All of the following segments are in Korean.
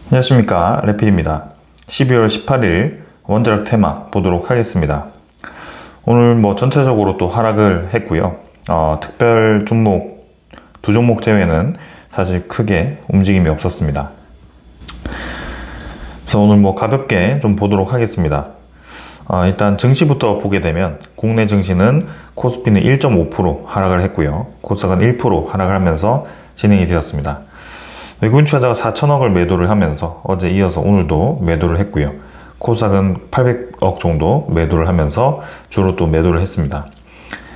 안녕하십니까, 레필입니다. 12월 18일 원자력 테마 보도록 하겠습니다. 오늘 전체적으로 또 하락을 했고요. 특별 종목 두 종목 제외는 사실 크게 움직임이 없었습니다. 그래서 오늘 가볍게 좀 보도록 하겠습니다. 일단 증시부터 보게 되면 국내 증시는 코스피는 1.5% 하락을 했고요. 코스닥은 1% 하락을 하면서 진행이 되었습니다. 외국인 투자자가 4천억을 매도를 하면서 어제 이어서 오늘도 매도를 했고요. 코스닥은 800억 정도 매도를 하면서 주로 또 매도를 했습니다.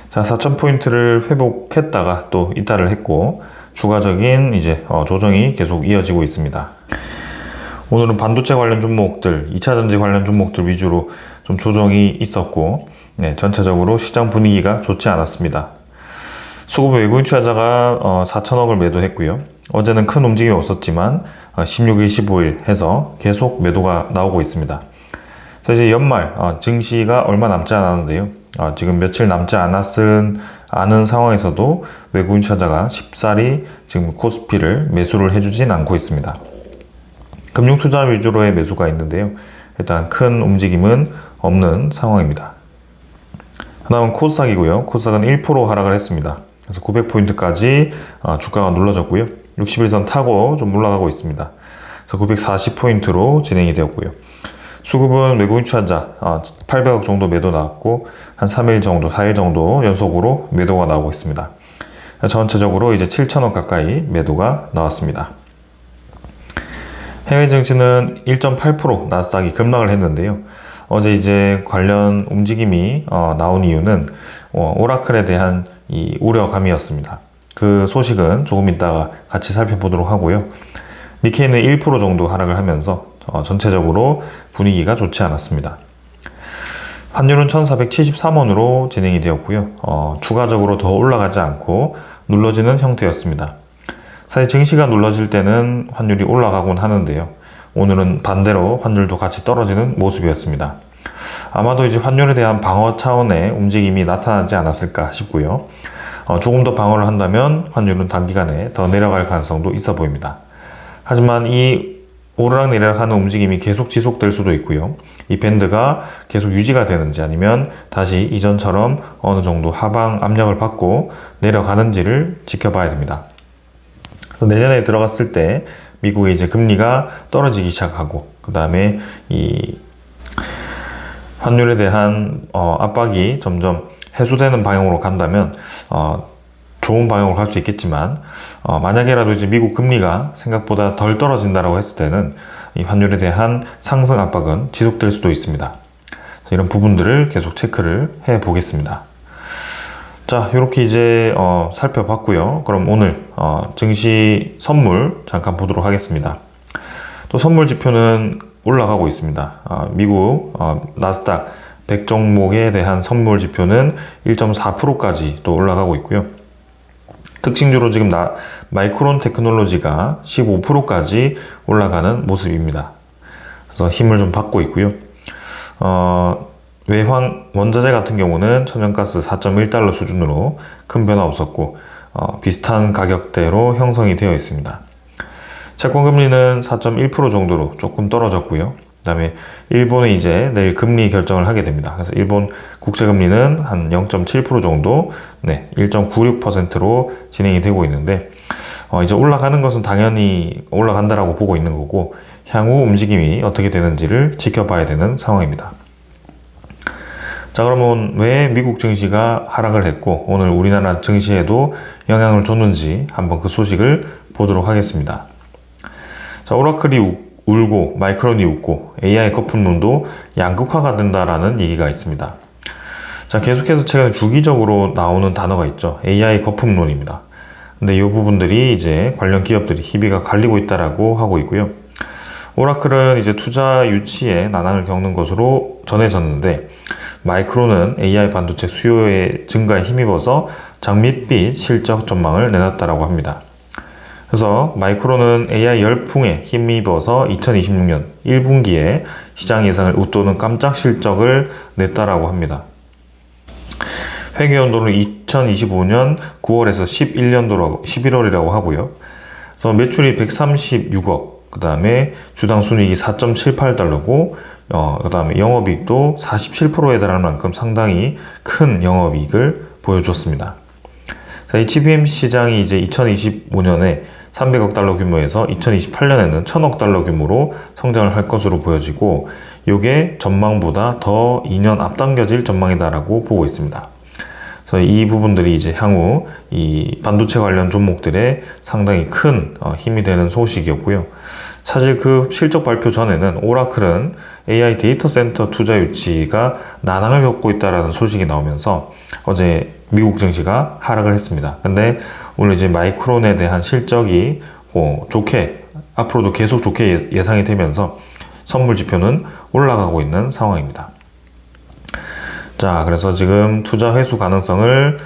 자, 4,000포인트를 회복했다가 또 이탈을 했고 추가적인 조정이 계속 이어지고 있습니다. 오늘은 반도체 관련 종목들, 2차 전지 관련 종목들 위주로 좀 조정이 있었고 전체적으로 시장 분위기가 좋지 않았습니다. 수급 외국인 투자자가 4천억을 매도했고요. 어제는 큰 움직임이 없었지만 16일, 15일 해서 계속 매도가 나오고 있습니다. 그래서 이제 연말 증시가 얼마 남지 않았는데요. 지금 며칠 남지 않은 상황에서도 외국인 투자자가 쉽사리 지금 코스피를 매수를 해주진 않고 있습니다. 금융 투자 위주로의 매수가 있는데요. 일단 큰 움직임은 없는 상황입니다. 다음은 코스닥이고요. 코스닥은 1% 하락을 했습니다. 그래서 900포인트까지 주가가 눌러졌고요. 61선 타고 좀 올라가고 있습니다. 그래서 940포인트로 진행이 되었고요. 수급은 외국인 투자자 800억 정도 매도 나왔고 한 3일 정도, 4일 정도 연속으로 매도가 나오고 있습니다. 전체적으로 이제 7천억 가까이 매도가 나왔습니다. 해외 증시는 1.8% 나스닥이 급락을 했는데요. 어제 이제 관련 움직임이 나온 이유는 오라클에 대한 이 우려감이었습니다. 그 소식은 조금 이따가 같이 살펴보도록 하고요. 니케이는 1% 정도 하락을 하면서 전체적으로 분위기가 좋지 않았습니다. 환율은 1473원으로 진행이 되었고요. 추가적으로 더 올라가지 않고 눌러지는 형태였습니다. 사실 증시가 눌러질 때는 환율이 올라가곤 하는데요. 오늘은 반대로 환율도 같이 떨어지는 모습이었습니다. 아마도 이제 환율에 대한 방어 차원의 움직임이 나타나지 않았을까 싶고요. 조금 더 방어를 한다면 환율은 단기간에 더 내려갈 가능성도 있어 보입니다. 하지만 이 오르락내리락 하는 움직임이 계속 지속될 수도 있고요. 이 밴드가 계속 유지가 되는지 아니면 다시 이전처럼 어느 정도 하방 압력을 받고 내려가는지를 지켜봐야 됩니다. 그래서 내년에 들어갔을 때 미국의 이제 금리가 떨어지기 시작하고 그 다음에 이 환율에 대한 압박이 점점 해소되는 방향으로 간다면 좋은 방향으로 갈 수 있겠지만 만약에라도 이제 미국 금리가 생각보다 덜 떨어진다라고 했을 때는 이 환율에 대한 상승 압박은 지속될 수도 있습니다. 이런 부분들을 계속 체크를 해 보겠습니다. 자, 이렇게 이제 살펴봤고요. 그럼 오늘 증시 선물 잠깐 보도록 하겠습니다. 또 선물 지표는 올라가고 있습니다. 미국 나스닥 100 종목에 대한 선물 지표는 1.4%까지 또 올라가고 있고요. 특징주로 지금 마이크론 테크놀로지가 15%까지 올라가는 모습입니다. 그래서 힘을 좀 받고 있고요. 외환 원자재 같은 경우는 천연가스 4.1달러 수준으로 큰 변화 없었고 비슷한 가격대로 형성이 되어 있습니다. 채권금리는 4.1% 정도로 조금 떨어졌고요. 그 다음에 일본이 이제 내일 금리 결정을 하게 됩니다. 그래서 일본 국채금리는 한 0.7% 정도, 1.96%로 진행이 되고 있는데 이제 올라가는 것은 당연히 올라간다라고 보고 있는 거고 향후 움직임이 어떻게 되는지를 지켜봐야 되는 상황입니다. 자, 그러면 왜 미국 증시가 하락을 했고 오늘 우리나라 증시에도 영향을 줬는지 한번 그 소식을 보도록 하겠습니다. 자, 오라클이 울고 마이크론이 웃고 AI 거품론도 양극화가 된다라는 얘기가 있습니다. 자, 계속해서 최근에 주기적으로 나오는 단어가 있죠. AI 거품론입니다. 근데 이 부분들이 이제 관련 기업들이 희비가 갈리고 있다라고 하고 있고요. 오라클은 이제 투자 유치에 난항을 겪는 것으로 전해졌는데 마이크론은 AI 반도체 수요의 증가에 힘입어서 장밋빛 실적 전망을 내놨다라고 합니다. 그래서 마이크론은 AI 열풍에 힘입어서 2026년 1분기에 시장 예상을 웃도는 깜짝 실적을 냈다라고 합니다. 회계연도는 2025년 9월에서 11년도라고 11월이라고 하고요. 그래서 매출이 136억, 그 다음에 주당 순이익이 4.78달러고, 그 다음에 영업이익도 47%에 달하는 만큼 상당히 큰 영업이익을 보여줬습니다. 자, HBM 시장이 이제 2025년에 300억 달러 규모에서 2028년에는 1000억 달러 규모로 성장을 할 것으로 보여지고, 이게 전망보다 더 2년 앞당겨질 전망이다라고 보고 있습니다. 그래서 이 부분들이 이제 향후 이 반도체 관련 종목들에 상당히 큰 힘이 되는 소식이었고요. 사실 그 실적 발표 전에는 오라클은 AI 데이터 센터 투자 유치가 난항을 겪고 있다라는 소식이 나오면서 어제 미국 증시가 하락을 했습니다. 근데 오늘 이제 마이크론에 대한 실적이 좋게, 앞으로도 계속 좋게 예상이 되면서 선물 지표는 올라가고 있는 상황입니다. 자, 그래서 지금 투자 회수 가능성을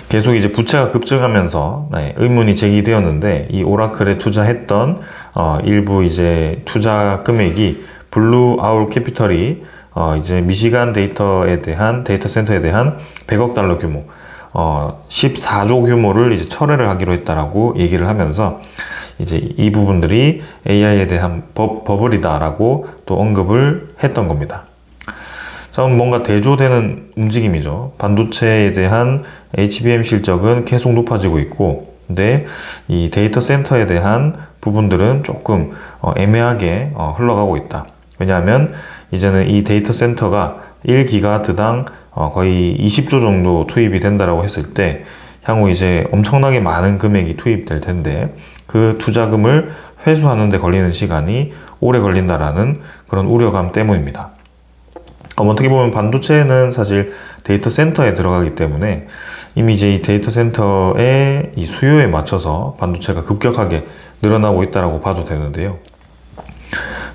계속 이제 부채가 급증하면서 의문이 제기되었는데, 이 오라클에 투자했던 일부 이제 투자 금액이 블루 아울 캐피털이 이제 미시간 데이터 센터에 대한 100억 달러 규모, 14조 규모를 이제 철회를 하기로 했다라고 얘기를 하면서 이제 이 부분들이 AI에 대한 버블이다라고 또 언급을 했던 겁니다. 자, 뭔가 대조되는 움직임이죠. 반도체에 대한 HBM 실적은 계속 높아지고 있고, 근데 이 데이터 센터에 대한 부분들은 조금 애매하게 흘러가고 있다. 왜냐하면 이제는 이 데이터 센터가 1기가트당 거의 20조 정도 투입이 된다라고 했을 때, 향후 이제 엄청나게 많은 금액이 투입될 텐데, 그 투자금을 회수하는 데 걸리는 시간이 오래 걸린다라는 그런 우려감 때문입니다. 어떻게 보면 반도체는 사실 데이터 센터에 들어가기 때문에 이미 이제 이 데이터 센터의 이 수요에 맞춰서 반도체가 급격하게 늘어나고 있다라고 봐도 되는데요.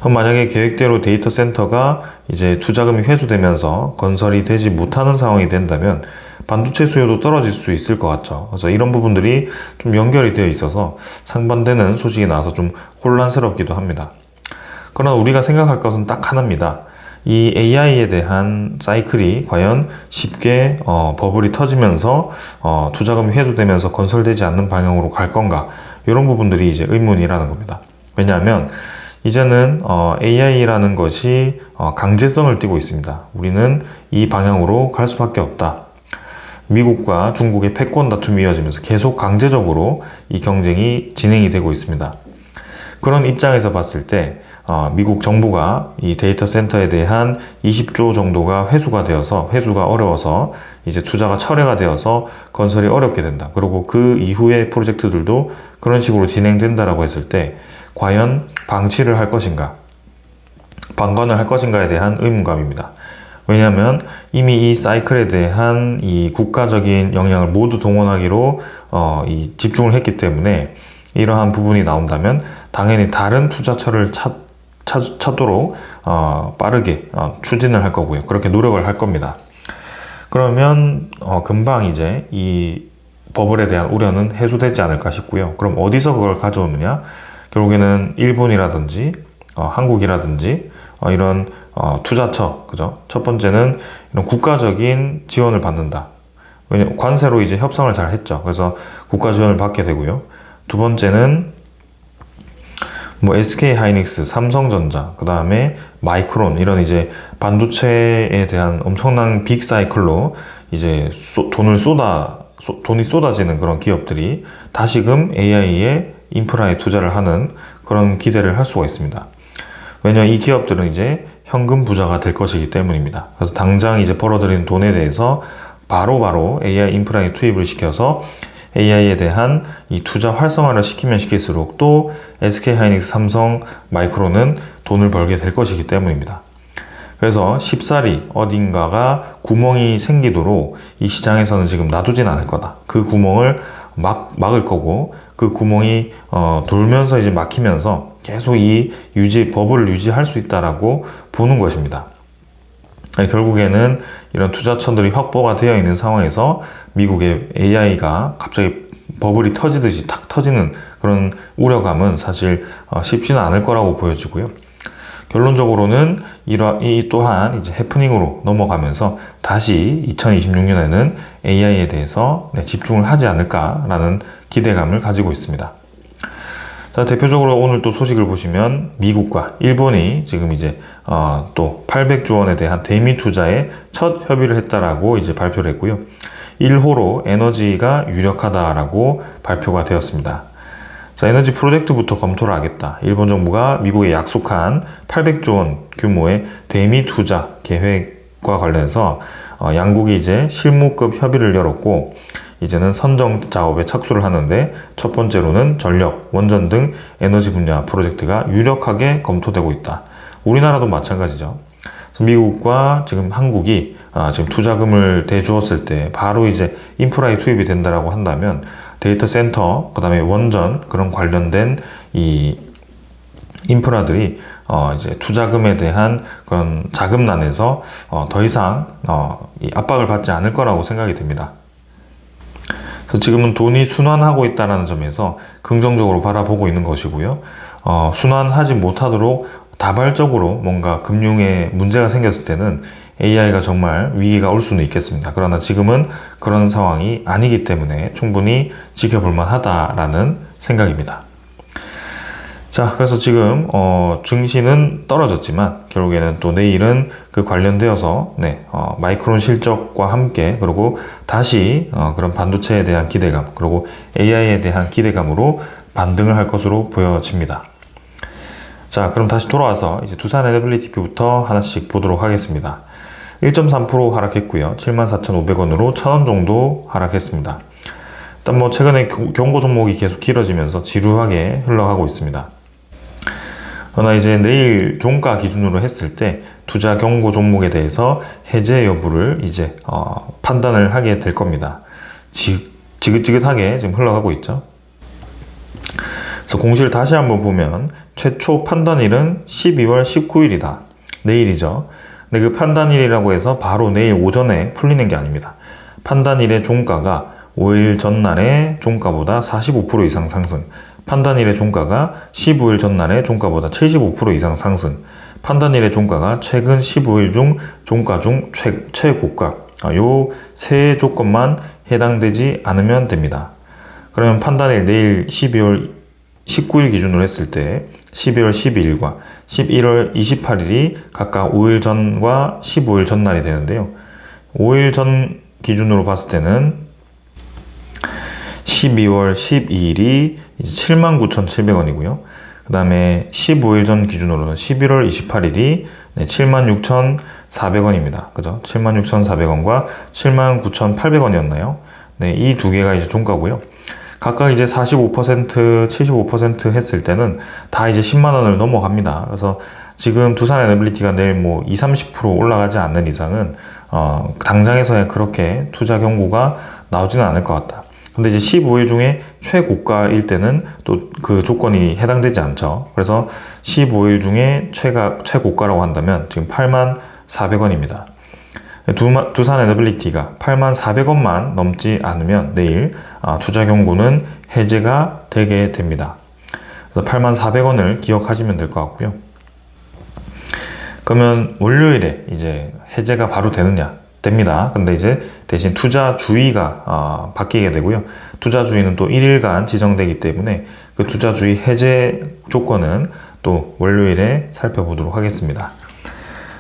그럼 만약에 계획대로 데이터 센터가 이제 투자금이 회수되면서 건설이 되지 못하는 상황이 된다면 반도체 수요도 떨어질 수 있을 것 같죠. 그래서 이런 부분들이 좀 연결이 되어 있어서 상반되는 소식이 나와서 좀 혼란스럽기도 합니다. 그러나 우리가 생각할 것은 딱 하나입니다. 이 AI에 대한 사이클이 과연 쉽게 버블이 터지면서 투자금이 회수되면서 건설되지 않는 방향으로 갈 건가, 이런 부분들이 이제 의문이라는 겁니다. 왜냐하면 이제는 AI라는 것이 강제성을 띠고 있습니다. 우리는 이 방향으로 갈 수밖에 없다. 미국과 중국의 패권 다툼이 이어지면서 계속 강제적으로 이 경쟁이 진행이 되고 있습니다. 그런 입장에서 봤을 때 미국 정부가 이 데이터 센터에 대한 20조 정도가 회수가 어려워서 이제 투자가 철회가 되어서 건설이 어렵게 된다. 그리고 그 이후의 프로젝트들도 그런 식으로 진행된다라고 했을 때 과연 방치를 할 것인가, 방관을 할 것인가에 대한 의문감입니다. 왜냐하면 이미 이 사이클에 대한 이 국가적인 영향을 모두 동원하기로 집중을 했기 때문에 이러한 부분이 나온다면 당연히 다른 투자처를 찾도록 빠르게 추진을 할 거고요. 그렇게 노력을 할 겁니다. 그러면 금방 이제 이 버블에 대한 우려는 해소되지 않을까 싶고요. 그럼 어디서 그걸 가져오느냐? 결국에는 일본이라든지 한국이라든지 이런 투자처, 그죠? 첫 번째는 이런 국가적인 지원을 받는다. 왜냐면 관세로 이제 협상을 잘 했죠. 그래서 국가 지원을 받게 되고요. 두 번째는 SK 하이닉스, 삼성전자, 그 다음에 마이크론, 이런 이제 반도체에 대한 엄청난 빅 사이클로 이제 돈이 쏟아지는 그런 기업들이 다시금 AI의 인프라에 투자를 하는 그런 기대를 할 수가 있습니다. 왜냐하면 이 기업들은 이제 현금 부자가 될 것이기 때문입니다. 그래서 당장 이제 벌어들인 돈에 대해서 바로바로 AI 인프라에 투입을 시켜서 AI에 대한 이 투자 활성화를 시키면 시킬수록 또 SK 하이닉스, 삼성, 마이크론은 돈을 벌게 될 것이기 때문입니다. 그래서 쉽사리 어딘가가 구멍이 생기도록 이 시장에서는 지금 놔두진 않을 거다. 그 구멍을 막을 거고, 그 구멍이 돌면서 이제 막히면서 계속 이 버블을 유지할 수 있다라고 보는 것입니다. 결국에는 이런 투자처들이 확보가 되어 있는 상황에서 미국의 AI가 갑자기 버블이 터지듯이 탁 터지는 그런 우려감은 사실 쉽지는 않을 거라고 보여지고요. 결론적으로는 이 또한 이제 해프닝으로 넘어가면서 다시 2026년에는 AI에 대해서 집중을 하지 않을까라는 기대감을 가지고 있습니다. 자, 대표적으로 오늘 또 소식을 보시면 미국과 일본이 지금 이제 또 800조 원에 대한 대미 투자에 첫 협의를 했다라고 이제 발표를 했고요. 1호로 에너지가 유력하다라고 발표가 되었습니다. 자, 에너지 프로젝트부터 검토를 하겠다. 일본 정부가 미국에 약속한 800조 원 규모의 대미 투자 계획과 관련해서 양국이 이제 실무급 협의를 열었고, 이제는 선정 작업에 착수를 하는데, 첫 번째로는 전력, 원전 등 에너지 분야 프로젝트가 유력하게 검토되고 있다. 우리나라도 마찬가지죠. 미국과 지금 한국이 지금 투자금을 대주었을 때 바로 이제 인프라에 투입이 된다라고 한다면, 데이터 센터, 그 다음에 원전, 그런 관련된 이 인프라들이 이제 투자금에 대한 그런 자금난에서 더 이상 이 압박을 받지 않을 거라고 생각이 듭니다. 그래서 지금은 돈이 순환하고 있다는 점에서 긍정적으로 바라보고 있는 것이고요. 순환하지 못하도록 다발적으로 뭔가 금융에 문제가 생겼을 때는 AI가 정말 위기가 올 수는 있겠습니다. 그러나 지금은 그런 상황이 아니기 때문에 충분히 지켜볼 만하다라는 생각입니다. 자, 그래서 지금 증시는 떨어졌지만 결국에는 또 내일은 그 관련되어서 마이크론 실적과 함께, 그리고 다시 그런 반도체에 대한 기대감, 그리고 AI에 대한 기대감으로 반등을 할 것으로 보여집니다. 자, 그럼 다시 돌아와서 이제 두산 에너빌리티부터 하나씩 보도록 하겠습니다. 1.3% 하락했고요. 74,500원으로 1,000원 정도 하락했습니다. 일단 뭐 최근에 경고 종목이 계속 길어지면서 지루하게 흘러가고 있습니다. 그러나 이제 내일 종가 기준으로 했을 때 투자 경고 종목에 대해서 해제 여부를 이제 판단을 하게 될 겁니다. 지긋지긋하게 지금 흘러가고 있죠. 그래서 공시를 다시 한번 보면 최초 판단일은 12월 19일이다. 내일이죠. 근데 그 판단일이라고 해서 바로 내일 오전에 풀리는 게 아닙니다. 판단일의 종가가 5일 전날의 종가보다 45% 이상 상승, 판단일의 종가가 15일 전날의 종가보다 75% 이상 상승, 판단일의 종가가 최근 15일 중 종가 중 최고가, 요 세 조건만 해당되지 않으면 됩니다. 그러면 판단일 내일 12월 19일 기준으로 했을 때 12월 12일과 11월 28일이 각각 5일 전과 15일 전날이 되는데요. 5일 전 기준으로 봤을 때는 12월 12일이 79,700원이고요. 그 다음에 15일 전 기준으로는 11월 28일이 76,400원입니다. 그죠? 76,400원과 79,800원이었나요? 네, 이 두 개가 이제 종가고요. 각각 이제 45%, 75% 했을 때는 다 이제 10만 원을 넘어갑니다. 그래서 지금 두산 에너빌리티가 내일 뭐 20, 30% 올라가지 않는 이상은 당장에서야 그렇게 투자 경고가 나오지는 않을 것 같다. 근데 이제 15일 중에 최고가일 때는 또 그 조건이 해당되지 않죠. 그래서 15일 중에 최고가라고 한다면 지금 84,400원입니다. 두산 에너빌리티가 84,400원만 넘지 않으면 내일 투자 경고는 해제가 되게 됩니다. 그래서 84,400원을 기억하시면 될 것 같고요. 그러면 월요일에 이제 해제가 바로 되느냐? 됩니다. 근데 이제 대신 투자 주의가 바뀌게 되고요. 투자 주의는 또 1일간 지정되기 때문에 그 투자 주의 해제 조건은 또 월요일에 살펴보도록 하겠습니다.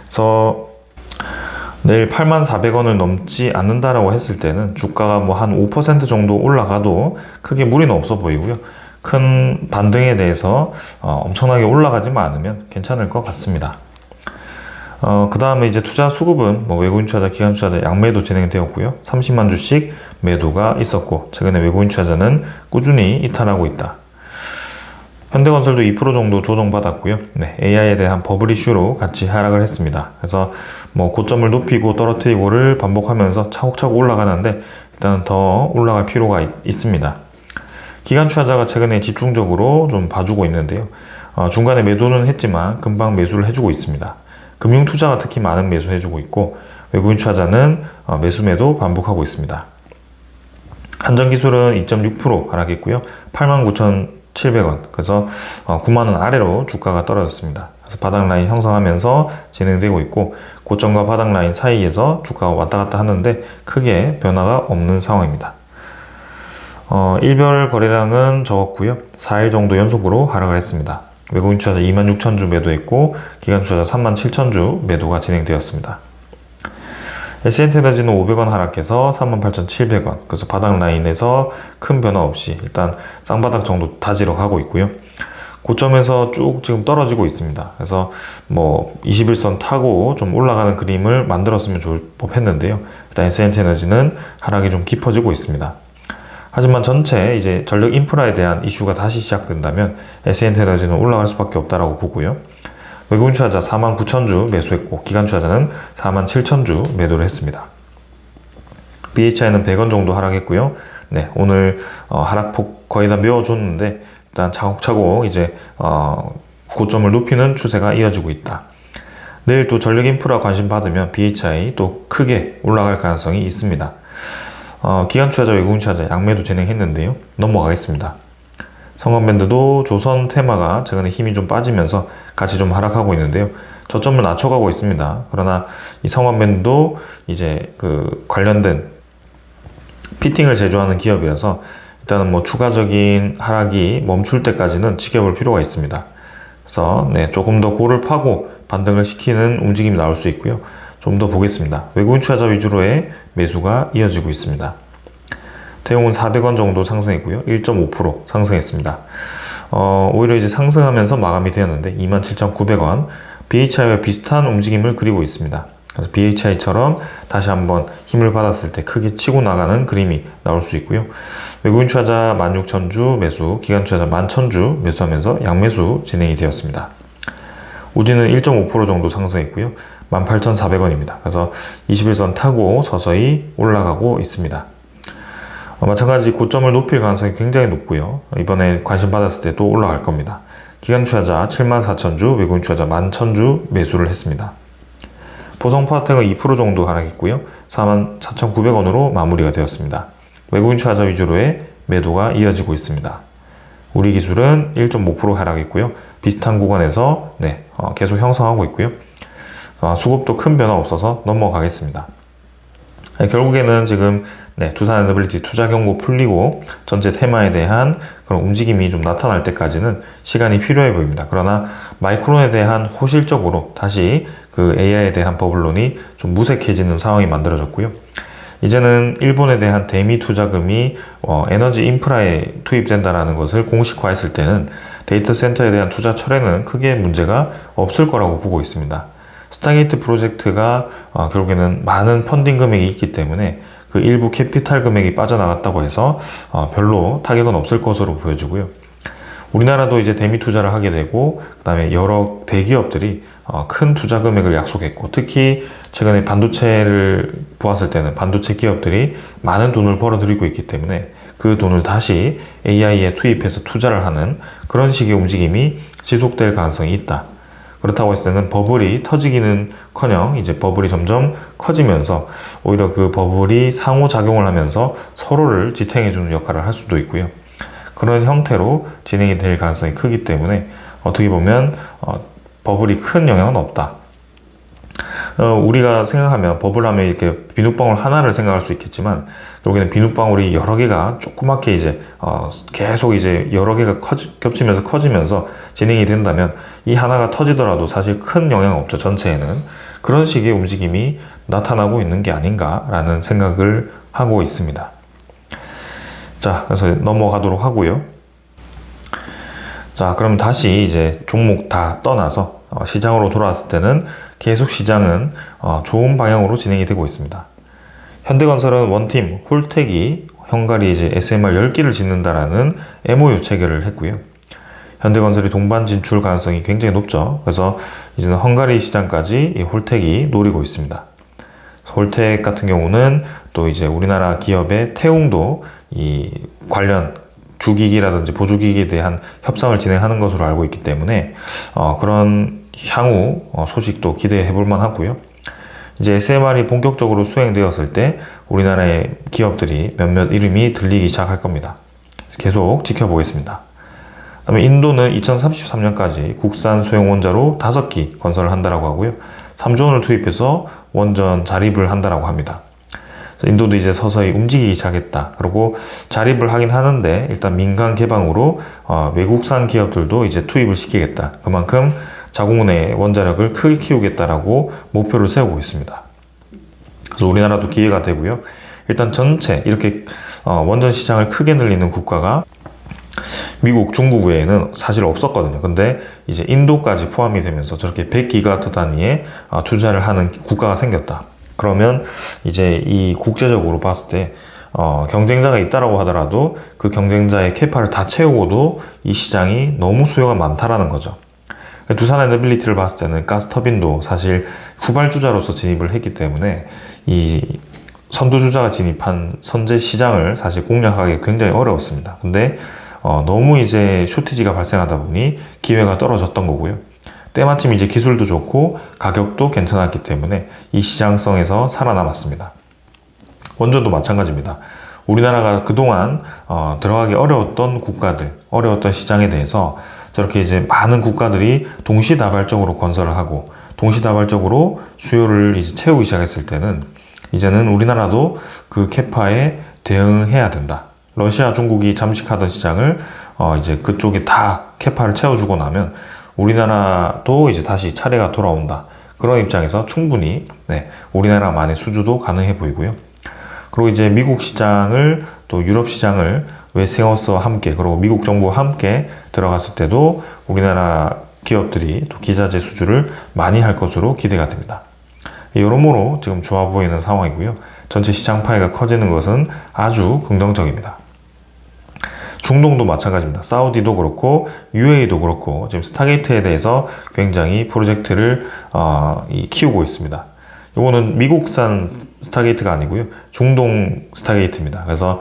그래서 내일 84,400원을 넘지 않는다라고 했을 때는 주가가 뭐 한 5% 정도 올라가도 크게 무리는 없어 보이고요. 큰 반등에 대해서 엄청나게 올라가지만 않으면 괜찮을 것 같습니다. 그 다음에 이제 투자 수급은 뭐 외국인 투자자, 기관 투자자 양매도 진행되었고요. 30만 주씩 매도가 있었고, 최근에 외국인 투자자는 꾸준히 이탈하고 있다. 현대건설도 2% 정도 조정받았고요. 네, AI에 대한 버블 이슈로 같이 하락을 했습니다. 그래서 뭐 고점을 높이고 떨어뜨리고를 반복하면서 차곡차곡 올라가는데 일단은 더 올라갈 필요가 있습니다. 기관 투자자가 최근에 집중적으로 좀 봐주고 있는데요. 중간에 매도는 했지만 금방 매수를 해주고 있습니다. 금융 투자가 특히 많은 매수 해주고 있고, 외국인 투자자는 매수 매도 반복하고 있습니다. 한전기술은 2.6% 하락했고요. 89,700원. 그래서 9만원 아래로 주가가 떨어졌습니다. 그래서 바닥 라인 형성하면서 진행되고 있고, 고점과 바닥 라인 사이에서 주가가 왔다 갔다 하는데 크게 변화가 없는 상황입니다. 일별 거래량은 적었고요. 4일 정도 연속으로 하락을 했습니다. 외국인 투자자 26,000주 매도했고 기관 투자자 37,000주 매도가 진행되었습니다. SNT에너지는 500원 하락해서 38,700원, 그래서 바닥 라인에서 큰 변화 없이 일단 쌍바닥 정도 다지러 가고 있고요. 고점에서 쭉 지금 떨어지고 있습니다. 그래서 뭐 21선 타고 좀 올라가는 그림을 만들었으면 좋을 법했는데요. 일단 SNT에너지는 하락이 좀 깊어지고 있습니다. 하지만 전체 이제 전력 인프라에 대한 이슈가 다시 시작된다면 SNT에너지는 올라갈 수밖에 없다라고 보고요. 외국인 투자자 49,000주 매수했고 기관 투자자는 47,000주 매도를 했습니다. BHI는 100원 정도 하락했고요. 네, 오늘 하락폭 거의 다 메워줬는데 일단 차곡차곡 이제 고점을 높이는 추세가 이어지고 있다. 내일 또 전력 인프라 관심 받으면 BHI 또 크게 올라갈 가능성이 있습니다. 기관 투자자, 외국인 투자자 양매도 진행했는데요. 넘어가겠습니다. 성원밴드도 조선 테마가 최근에 힘이 좀 빠지면서 같이 좀 하락하고 있는데요. 저점을 낮춰가고 있습니다. 그러나 이 성원밴드도 이제 그 관련된 피팅을 제조하는 기업이라서 일단은 뭐 추가적인 하락이 멈출 때까지는 지켜볼 필요가 있습니다. 그래서 네, 조금 더 고를 파고 반등을 시키는 움직임이 나올 수 있고요. 좀 더 보겠습니다. 외국인 투자자 위주로의 매수가 이어지고 있습니다. 대용은 400원 정도 상승했고요. 1.5% 상승했습니다. 오히려 이제 상승하면서 마감이 되었는데 27,900원, BHI와 비슷한 움직임을 그리고 있습니다. 그래서 BHI처럼 다시 한번 힘을 받았을 때 크게 치고 나가는 그림이 나올 수 있고요. 외국인 투자자 16,000주 매수, 기관 투자자 11,000주 매수하면서 양매수 진행이 되었습니다. 우지는 1.5% 정도 상승했고요. 18,400원입니다. 그래서 21선 타고 서서히 올라가고 있습니다. 마찬가지 고점을 높일 가능성이 굉장히 높고요. 이번에 관심 받았을 때 또 올라갈 겁니다. 기관 투자자 74,000주, 외국인 투자자 11,000주 매수를 했습니다. 보성포화텍은 2% 정도 하락했고요. 44,900원으로 마무리가 되었습니다. 외국인 투자자 위주로의 매도가 이어지고 있습니다. 우리기술은 1.5% 하락했고요. 비슷한 구간에서 네, 계속 형성하고 있고요. 수급도 큰 변화 없어서 넘어가겠습니다. 결국에는 지금 네, 두산에너빌리티 투자 경고 풀리고 전체 테마에 대한 그런 움직임이 좀 나타날 때까지는 시간이 필요해 보입니다. 그러나 마이크론에 대한 호실적으로 다시 그 AI에 대한 버블론이 좀 무색해지는 상황이 만들어졌고요. 이제는 일본에 대한 대미 투자금이 에너지 인프라에 투입된다는 것을 공식화했을 때는 데이터 센터에 대한 투자 철회는 크게 문제가 없을 거라고 보고 있습니다. 스타게이트 프로젝트가 결국에는 많은 펀딩 금액이 있기 때문에 그 일부 캐피탈 금액이 빠져나갔다고 해서 별로 타격은 없을 것으로 보여지고요. 우리나라도 이제 대미 투자를 하게 되고 그 다음에 여러 대기업들이 큰 투자 금액을 약속했고 특히 최근에 반도체를 보았을 때는 반도체 기업들이 많은 돈을 벌어들이고 있기 때문에 그 돈을 다시 AI에 투입해서 투자를 하는 그런 식의 움직임이 지속될 가능성이 있다. 그렇다고 했을 때는 버블이 터지기는커녕 이제 버블이 점점 커지면서 오히려 그 버블이 상호작용을 하면서 서로를 지탱해주는 역할을 할 수도 있고요. 그런 형태로 진행이 될 가능성이 크기 때문에 어떻게 보면 버블이 큰 영향은 없다. 우리가 생각하면 버블하면 이렇게 비눗방울 하나를 생각할 수 있겠지만 결국에는 비눗방울이 여러 개가 조그맣게 이제 계속 이제 여러 개가 겹치면서 커지면서 진행이 된다면 이 하나가 터지더라도 사실 큰 영향 없죠. 전체에는. 그런 식의 움직임이 나타나고 있는 게 아닌가라는 생각을 하고 있습니다. 자, 그래서 넘어가도록 하고요. 자, 그럼 다시 이제 종목 다 떠나서 시장으로 돌아왔을 때는 계속 시장은 좋은 방향으로 진행이 되고 있습니다. 현대건설은 원팀 홀텍이 헝가리 이제 SMR 10기를 짓는다라는 MOU 체결을 했고요. 현대건설이 동반 진출 가능성이 굉장히 높죠. 그래서 이제는 헝가리 시장까지 이 홀텍이 노리고 있습니다. 홀텍 같은 경우는 또 이제 우리나라 기업의 태웅도 이 관련 주기기라든지 보조기기에 대한 협상을 진행하는 것으로 알고 있기 때문에 그런 향후 소식도 기대해 볼 만하고요. 이제 SMR이 본격적으로 수행되었을 때 우리나라의 기업들이 몇몇 이름이 들리기 시작할 겁니다. 계속 지켜보겠습니다. 그다음에 인도는 2033년까지 국산 소형 원자로 5기 건설을 한다라고 하고요. 3조 원을 투입해서 원전 자립을 한다라고 합니다. 인도도 이제 서서히 움직이기 시작했다. 그리고 자립을 하긴 하는데 일단 민간 개방으로 외국산 기업들도 이제 투입을 시키겠다. 그만큼 자국내 원자력을 크게 키우겠다라고 목표를 세우고 있습니다. 그래서 우리나라도 기회가 되고요. 일단 전체 이렇게 원전 시장을 크게 늘리는 국가가 미국, 중국 외에는 사실 없었거든요. 근데 이제 인도까지 포함이 되면서 저렇게 100기가와트 단위의 투자를 하는 국가가 생겼다. 그러면 이제 이 국제적으로 봤을 때 경쟁자가 있다라고 하더라도 그 경쟁자의 캐파를 다 채우고도 이 시장이 너무 수요가 많다라는 거죠. 두산 에너빌리티를 봤을 때는 가스터빈도 사실 후발주자로서 진입을 했기 때문에 이 선두주자가 진입한 선제 시장을 사실 공략하기 굉장히 어려웠습니다. 근데 너무 이제 쇼티지가 발생하다 보니 기회가 떨어졌던 거고요. 때마침 이제 기술도 좋고 가격도 괜찮았기 때문에 이 시장성에서 살아남았습니다. 원전도 마찬가지입니다. 우리나라가 그동안 들어가기 어려웠던 국가들, 어려웠던 시장에 대해서 저렇게 이제 많은 국가들이 동시다발적으로 건설을 하고 동시다발적으로 수요를 이제 채우기 시작했을 때는 이제는 우리나라도 그 캐파에 대응해야 된다. 러시아, 중국이 잠식하던 시장을 이제 그쪽에 다 캐파를 채워주고 나면 우리나라도 이제 다시 차례가 돌아온다. 그런 입장에서 충분히 우리나라만의 수주도 가능해 보이고요. 그리고 이제 미국 시장을 또 유럽 시장을 웨스팅하우스와 함께 그리고 미국 정부와 함께 들어갔을 때도 우리나라 기업들이 또 기자재 수주를 많이 할 것으로 기대가 됩니다. 여러모로 지금 좋아 보이는 상황이고요. 전체 시장 파이가 커지는 것은 아주 긍정적입니다. 중동도 마찬가지입니다. 사우디도 그렇고 UAE도 그렇고 지금 스타게이트에 대해서 굉장히 프로젝트를 키우고 있습니다. 이거는 미국산 스타게이트가 아니고요. 중동 스타게이트입니다. 그래서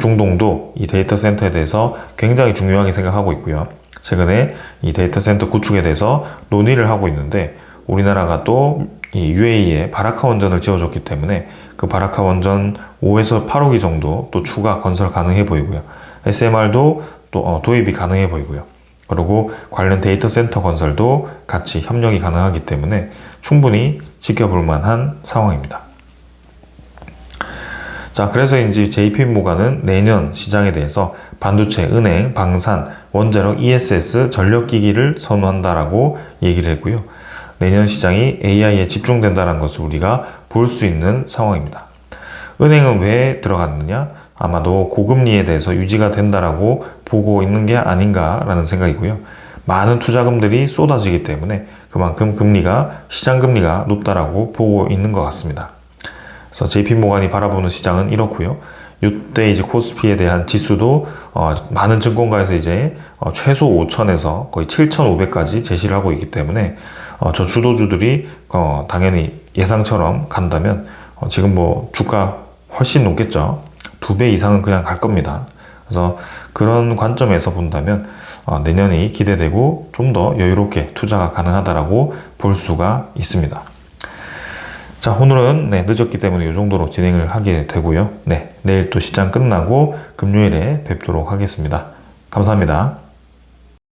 중동도 이 데이터 센터에 대해서 굉장히 중요하게 생각하고 있고요. 최근에 이 데이터 센터 구축에 대해서 논의를 하고 있는데 우리나라가 또 이 UAE에 바라카 원전을 지어줬기 때문에 그 바라카 원전 5에서 8호기 정도 또 추가 건설 가능해 보이고요. SMR도 또 도입이 가능해 보이고요. 그리고 관련 데이터 센터 건설도 같이 협력이 가능하기 때문에 충분히 지켜볼 만한 상황입니다. 자, 그래서인지 JP모간은 내년 시장에 대해서 반도체, 은행, 방산, 원자력, ESS, 전력기기를 선호한다라고 얘기를 했고요. 내년 시장이 AI에 집중된다는 것을 우리가 볼 수 있는 상황입니다. 은행은 왜 들어갔느냐? 아마도 고금리에 대해서 유지가 된다라고 보고 있는 게 아닌가라는 생각이고요. 많은 투자금들이 쏟아지기 때문에 그만큼 시장 금리가 높다라고 보고 있는 것 같습니다. 그래서 JP모간이 바라보는 시장은 이렇고요. 이때 이제 코스피에 대한 지수도 많은 증권가에서 이제 최소 5,000에서 거의 7,500까지 제시를 하고 있기 때문에 저 주도주들이 당연히 예상처럼 간다면 지금 뭐 주가 훨씬 높겠죠. 2배 이상은 그냥 갈 겁니다. 그래서 그런 관점에서 본다면 내년이 기대되고 좀 더 여유롭게 투자가 가능하다라고 볼 수가 있습니다. 자, 오늘은 늦었기 때문에 이 정도로 진행을 하게 되고요. 내일 또 시장 끝나고 금요일에 뵙도록 하겠습니다. 감사합니다.